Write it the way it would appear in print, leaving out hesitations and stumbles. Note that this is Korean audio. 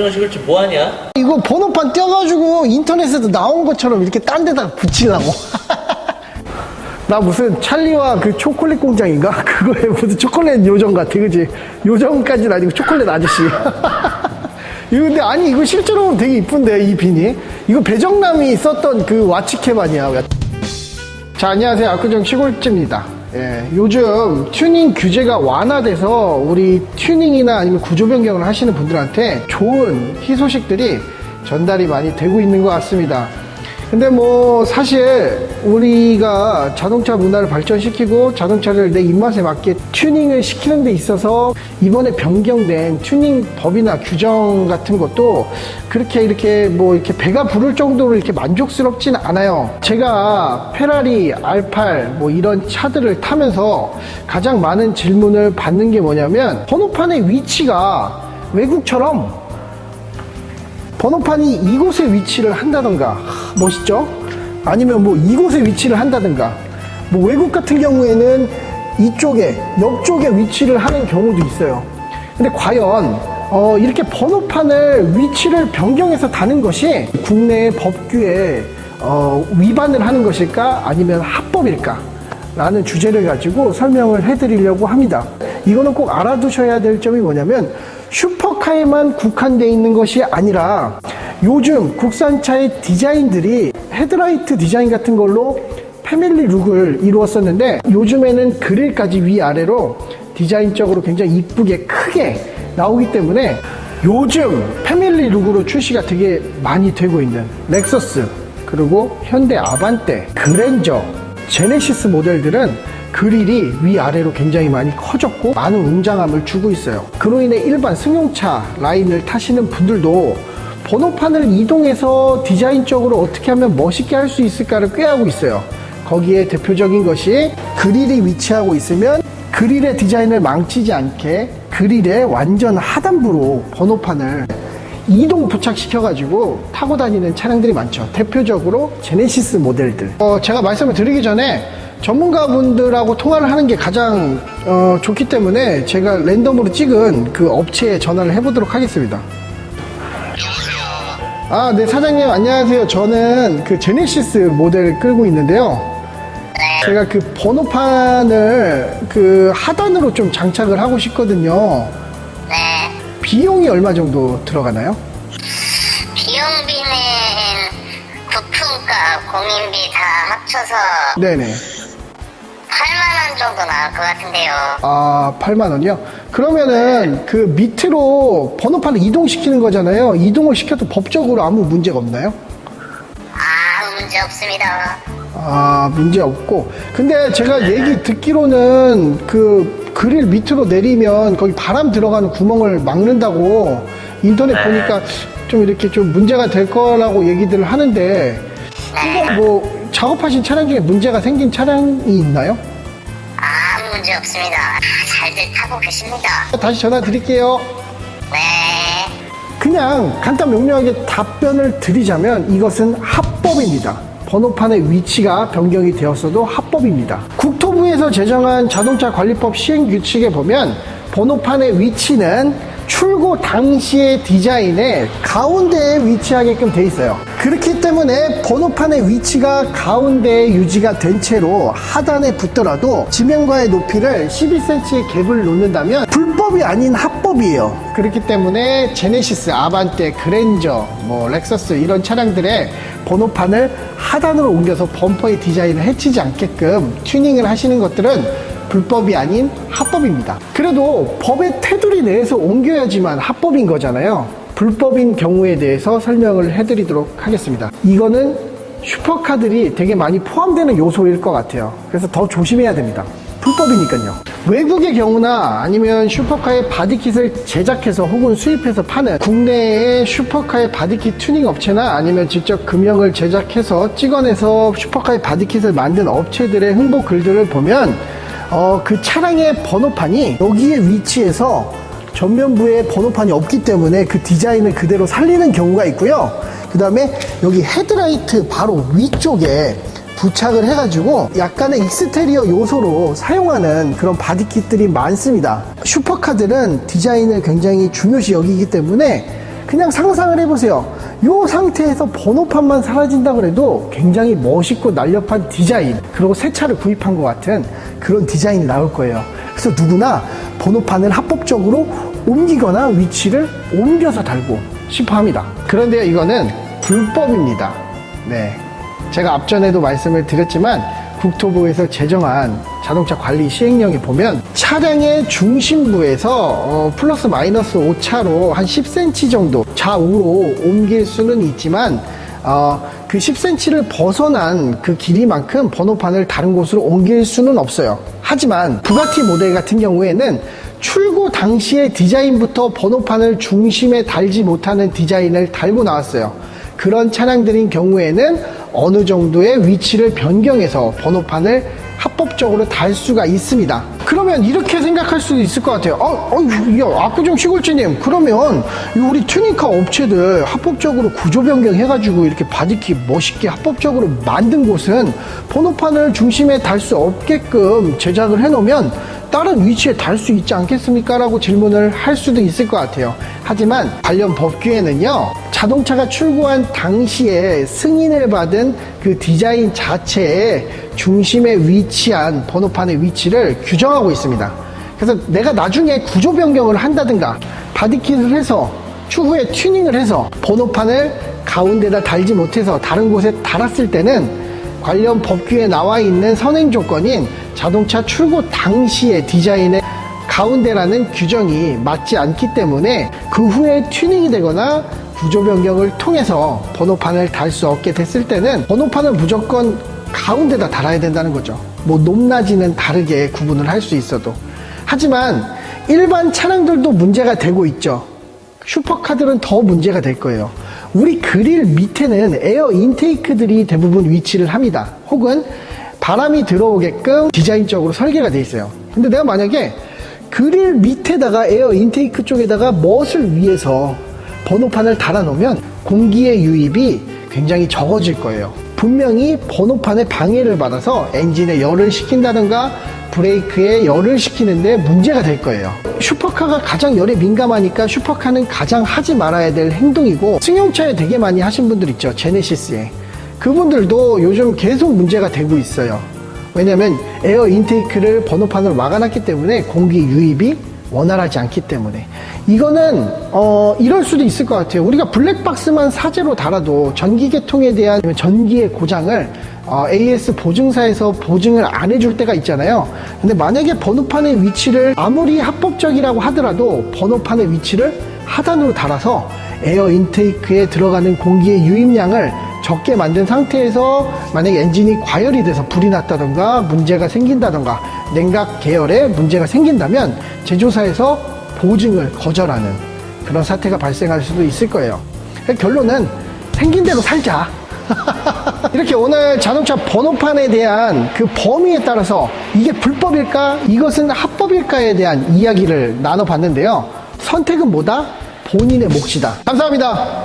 압구정 시골집 뭐하냐? 이거 번호판 떼어가지고 인터넷에도 나온 것처럼 이렇게 딴 데다 붙이려고. 나 무슨 찰리와 그 초콜릿 공장인가? 그거에 무슨 초콜릿 요정 같아, 그지? 요정까지는 아니고 초콜릿 아저씨. 이거 근데 아니 이거 실제로 보면 되게 이쁜데 이 비니. 이거 배정남이 썼던 그 와치캡 아니야? 자, 안녕하세요. 압구정 시골집입니다. 예, 요즘 튜닝 규제가 완화돼서 우리 튜닝이나 아니면 구조 변경을 하시는 분들한테 좋은 희소식들이 전달이 많이 되고 있는 것 같습니다. 근데 뭐 사실 우리가 자동차 문화를 발전시키고 자동차를 내 입맛에 맞게 튜닝을 시키는 데 있어서 이번에 변경된 튜닝 법이나 규정 같은 것도 그렇게 이렇게 뭐 이렇게 배가 부를 정도로 이렇게 만족스럽진 않아요. 제가 페라리, R8 뭐 이런 차들을 타면서 가장 많은 질문을 받는 게 뭐냐면 번호판의 위치가 외국처럼 번호판이 이곳에 위치를 한다던가, 멋있죠? 아니면 뭐 이곳에 위치를 한다던가, 뭐 외국 같은 경우에는 이쪽에, 옆쪽에 위치를 하는 경우도 있어요. 근데 과연 이렇게 번호판을 위치를 변경해서 다는 것이 국내 법규에 위반을 하는 것일까? 아니면 합법일까? 라는 주제를 가지고 설명을 해드리려고 합니다. 이거는 꼭 알아두셔야 될 점이 뭐냐면 슈퍼카에만 국한되어 있는 것이 아니라 요즘 국산차의 디자인들이 헤드라이트 디자인 같은 걸로 패밀리 룩을 이루었었는데 요즘에는 그릴까지 위아래로 디자인적으로 굉장히 이쁘게 크게 나오기 때문에 요즘 패밀리 룩으로 출시가 되게 많이 되고 있는 렉서스, 그리고 현대 아반떼, 그랜저, 제네시스 모델들은 그릴이 위아래로 굉장히 많이 커졌고 많은 웅장함을 주고 있어요. 그로 인해 일반 승용차 라인을 타시는 분들도 번호판을 이동해서 디자인적으로 어떻게 하면 멋있게 할 수 있을까를 꾀하고 있어요. 거기에 대표적인 것이 그릴이 위치하고 있으면 그릴의 디자인을 망치지 않게 그릴의 완전 하단부로 번호판을 이동 부착시켜가지고 타고 다니는 차량들이 많죠. 대표적으로 제네시스 모델들. 제가 말씀을 드리기 전에 전문가분들하고 통화를 하는 게 가장 좋기 때문에 제가 랜덤으로 찍은 그 업체에 전화를 해보도록 하겠습니다. 아, 네, 사장님 안녕하세요. 저는 그 제네시스 모델을 끌고 있는데요. 제가 그 번호판을 그 하단으로 좀 장착을 하고 싶거든요. 네. 비용이 얼마 정도 들어가나요? 비용비는 부품값, 공인비 다 합쳐서 네네. 8만원 정도 나올 것 같은데요. 아, 8만원이요? 그러면은 그 밑으로 번호판을 이동시키는 거잖아요. 이동을 시켜도 법적으로 아무 문제가 없나요? 문제 없습니다. 아, 문제 없고. 근데 제가 얘기 듣기로는 그 그릴 밑으로 내리면 거기 바람 들어가는 구멍을 막는다고 인터넷 보니까 좀 이렇게 좀 문제가 될 거라고 얘기들을 하는데, 이거 뭐 작업하신 차량 중에 문제가 생긴 차량이 있나요? 아무 문제 없습니다. 잘들 타고 계십니다. 다시 전화 드릴게요. 네. 그냥 간단 명료하게 답변을 드리자면 이것은 합법입니다. 번호판의 위치가 변경이 되었어도 합법입니다. 국토부에서 제정한 자동차 관리법 시행 규칙에 보면 번호판의 위치는 출고 당시의 디자인의 가운데에 위치하게끔 돼 있어요. 그렇기 때문에 번호판의 위치가 가운데에 유지가 된 채로 하단에 붙더라도 지면과의 높이를 12cm의 갭을 놓는다면 불법이 아닌 합법이에요. 그렇기 때문에 제네시스, 아반떼, 그랜저, 뭐 렉서스 이런 차량들의 번호판을 하단으로 옮겨서 범퍼의 디자인을 해치지 않게끔 튜닝을 하시는 것들은 불법이 아닌 합법입니다. 그래도 법의 테두리 내에서 옮겨야지만 합법인 거잖아요. 불법인 경우에 대해서 설명을 해드리도록 하겠습니다. 이거는 슈퍼카들이 되게 많이 포함되는 요소일 것 같아요. 그래서 더 조심해야 됩니다. 불법이니까요. 외국의 경우나 아니면 슈퍼카의 바디킷을 제작해서 혹은 수입해서 파는 국내의 슈퍼카의 바디킷 튜닝 업체나 아니면 직접 금형을 제작해서 찍어내서 슈퍼카의 바디킷을 만든 업체들의 홍보 글들을 보면 그 차량의 번호판이 여기에 위치해서 전면부에 번호판이 없기 때문에 그 디자인을 그대로 살리는 경우가 있고요. 그 다음에 여기 헤드라이트 바로 위쪽에 부착을 해가지고 약간의 익스테리어 요소로 사용하는 그런 바디킷들이 많습니다. 슈퍼카들은 디자인을 굉장히 중요시 여기기 때문에 그냥 상상을 해보세요. 이 상태에서 번호판만 사라진다 그래도 굉장히 멋있고 날렵한 디자인, 그리고 새 차를 구입한 것 같은 그런 디자인이 나올 거예요. 그래서 누구나 번호판을 합법적으로 옮기거나 위치를 옮겨서 달고 싶어 합니다. 그런데 이거는 불법입니다. 네. 제가 앞전에도 말씀을 드렸지만 국토부에서 제정한 자동차 관리 시행령에 보면 차량의 중심부에서 플러스 마이너스 오차로 한 10cm 정도 좌우로 옮길 수는 있지만 그 10cm를 벗어난 그 길이만큼 번호판을 다른 곳으로 옮길 수는 없어요. 하지만 부가티 모델 같은 경우에는 출고 당시의 디자인부터 번호판을 중심에 달지 못하는 디자인을 달고 나왔어요. 그런 차량들인 경우에는 어느 정도의 위치를 변경해서 번호판을 합법적으로 달 수가 있습니다. 그러면 이렇게 생각할 수도 있을 것 같아요. 압구정 시골주님, 그러면 우리 튜닝카 업체들 합법적으로 구조 변경해가지고 이렇게 바디킷 멋있게 합법적으로 만든 곳은 번호판을 중심에 달 수 없게끔 제작을 해놓으면 다른 위치에 달 수 있지 않겠습니까? 라고 질문을 할 수도 있을 것 같아요. 하지만 관련 법규에는요, 자동차가 출고한 당시에 승인을 받은 그 디자인 자체의 중심에 위치한 번호판의 위치를 규정하고 있습니다. 그래서 내가 나중에 구조 변경을 한다든가 바디킷을 해서 추후에 튜닝을 해서 번호판을 가운데다 달지 못해서 다른 곳에 달았을 때는 관련 법규에 나와 있는 선행 조건인 자동차 출고 당시의 디자인의 가운데라는 규정이 맞지 않기 때문에 그 후에 튜닝이 되거나 구조 변경을 통해서 번호판을 달 수 없게 됐을 때는 번호판을 무조건 가운데다 달아야 된다는 거죠. 뭐 높낮이는 다르게 구분을 할 수 있어도. 하지만 일반 차량들도 문제가 되고 있죠. 슈퍼카들은 더 문제가 될 거예요. 우리 그릴 밑에는 에어 인테이크들이 대부분 위치를 합니다. 혹은 바람이 들어오게끔 디자인적으로 설계가 돼 있어요. 근데 내가 만약에 그릴 밑에다가 에어 인테이크 쪽에다가 멋을 위해서 번호판을 달아놓으면 공기의 유입이 굉장히 적어질 거예요. 분명히 번호판에 방해를 받아서 엔진에 열을 식힌다든가 브레이크에 열을 식히는데 문제가 될 거예요. 슈퍼카가 가장 열에 민감하니까 슈퍼카는 가장 하지 말아야 될 행동이고, 승용차에 되게 많이 하신 분들 있죠. 제네시스에. 그분들도 요즘 계속 문제가 되고 있어요. 왜냐면 에어 인테이크를 번호판으로 막아놨기 때문에 공기 유입이 원활하지 않기 때문에. 이거는 이럴 수도 있을 것 같아요. 우리가 블랙박스만 사제로 달아도 전기계통에 대한 전기의 고장을 AS 보증사에서 보증을 안 해줄 때가 있잖아요. 근데 만약에 번호판의 위치를 아무리 합법적이라고 하더라도 번호판의 위치를 하단으로 달아서 에어 인테이크에 들어가는 공기의 유입량을 적게 만든 상태에서 만약에 엔진이 과열이 돼서 불이 났다던가 문제가 생긴다던가 냉각 계열에 문제가 생긴다면 제조사에서 보증을 거절하는 그런 사태가 발생할 수도 있을 거예요. 결론은 생긴 대로 살자. 이렇게 오늘 자동차 번호판에 대한 그 범위에 따라서 이게 불법일까? 이것은 합법일까에 대한 이야기를 나눠봤는데요. 선택은 뭐다? 본인의 몫이다. 감사합니다.